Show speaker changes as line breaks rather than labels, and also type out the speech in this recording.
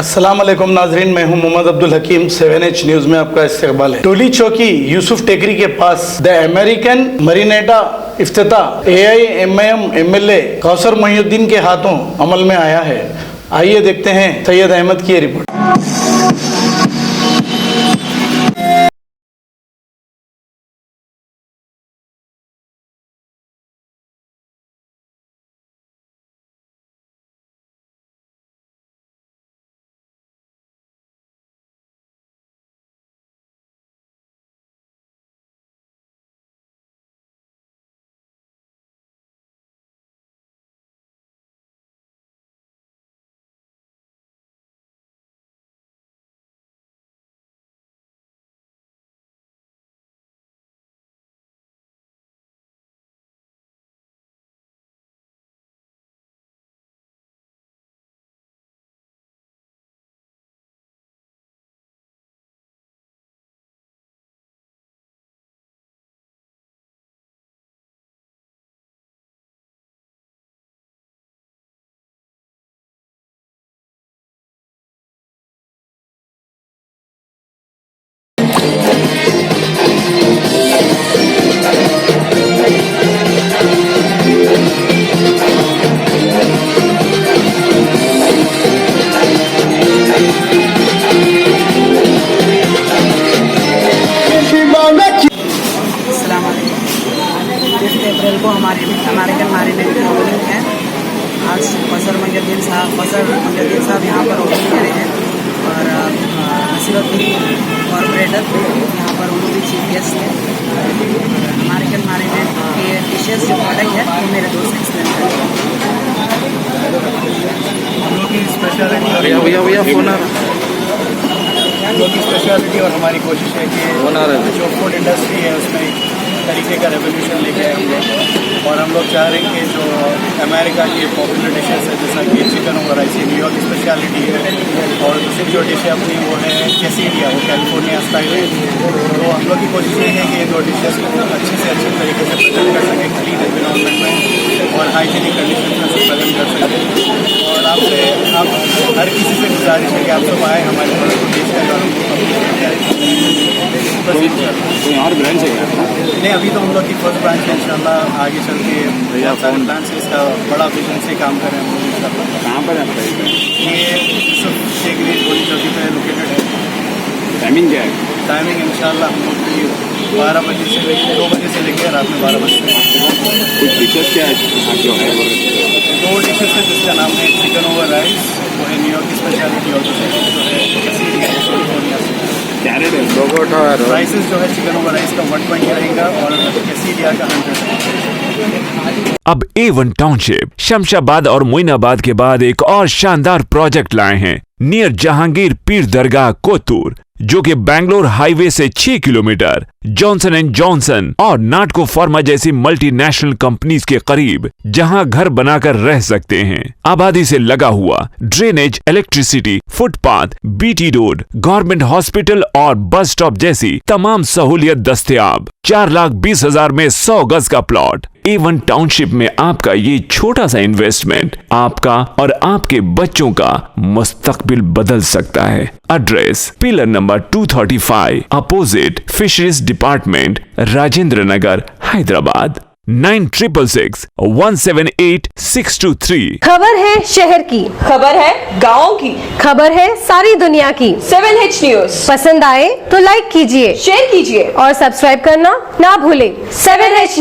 अस्सलाम वालेकुम नाजरीन, मैं हूं मोहम्मद अब्दुल हकीम। 7H न्यूज में आपका इस्तकबाल है। टोली चौकी यूसुफ टेकरी के पास द अमेरिकन मरीनेटा इफ्तिताह AIMIM MLA कौसर मोहिउद्दीन के हाथों अमल में आया है। आइए देखते हैं सैयद अहमद की ये रिपोर्ट।
अप्रैल को हमारे अमेरिकन मैरिनेट की ओपनिंग है। आज कौसर मोहिउद्दीन साहब यहाँ पर ओपनिंग करे हैं और नसीरुद्दीन कॉर्पोरेटर यहाँ पर उन्होंने भी चीफ गेस्ट थे। अमेरिकन मैरिनेट के डिशेस जो प्रोडक्ट है वो मेरे दोस्त एक्सप्लेन करेंगे।
हम लोग की स्पेशलिटी और हमारी कोशिश है कि जो फूड इंडस्ट्री है उसमें एक तरीके का रेवोल्यूशन लेके आए हम लोग। और हम लोग चाह रहे हैं कि जो अमेरिका की पॉपुलर डिशेस है जैसा कि चिकन और राइस न्यूयॉर्क की स्पेशलिटी है, और दूसरी जो डिश है अपनी वो है कैसीडिया, वो कैलिफोर्निया स्टाइल है। तो हम लोग की कोशिश ये है कि ये दो डिशेस को अच्छे से अच्छे तरीके से प्रेजेंट कर सकें, क्लीन एनवायरनमेंट में और हाइजीनिक कंडीशन में प्रेजेंट कर सकें। और आपसे आप हर किसी से गुजारिश है कि आप सब आए हमारे प्रोडक्ट को टेस्ट करें और
और ब्रांच है
नहीं, अभी तो हम लोग की फर्स्ट ब्रांच है। इंशाल्लाह आगे चल के प्लान से इसका बड़ा विजन से काम करें हम लोग।
कहाँ पर है
ये यूसुफ टेकरी टोली चौकी पे लोकेटेड है।
टाइमिंग क्या है?
टाइमिंग इंशाल्लाह हम लोग की 12 बजे से लेकर 2 बजे से लेकर रात में 12 बजे तक।
कुछ डिशेस क्या है जो है?
2 डिशेस है जिसका नाम है चिकन ओवर राइस, वो है न्यूयॉर्क की स्पेशलिटी, और दूसरी डिश जो है कैसीडिया कैलिफोर्निया से।
क्या रेट है?
प्राइसेस जो है चिकन ओवर राइस का 120 रहेगा और कैसीडिया का 100 है।
अब A1 टाउनशिप शमशाबाद और मोइनाबाद के बाद एक और शानदार प्रोजेक्ट लाए हैं नियर जहांगीर पीर दरगाह कोतूर, जो कि बैंगलोर हाईवे से 6 किलोमीटर जॉनसन एंड जॉनसन और नाटको फार्मा जैसी मल्टीनेशनल कंपनीज के करीब, जहां घर बनाकर रह सकते हैं। आबादी से लगा हुआ drainage, electricity, footpath, BT road, government hospital और बस स्टॉप जैसी तमाम सहूलियत दस्तयाब। 4,20,000 में 100 गज का प्लॉट। A1 टाउनशिप में आपका ये छोटा सा इन्वेस्टमेंट आपका और आपके बच्चों का मुस्तकबिल बदल सकता है। Address pillar number 235 opposite fisheries department, Rajendra Nagar, Hyderabad. 9677178623।
खबर है शहर की,
खबर है गाँव की,
खबर है सारी दुनिया की।
7H न्यूज
पसंद आए तो लाइक कीजिए,
शेयर कीजिए
और सब्सक्राइब करना ना भूलें।
7H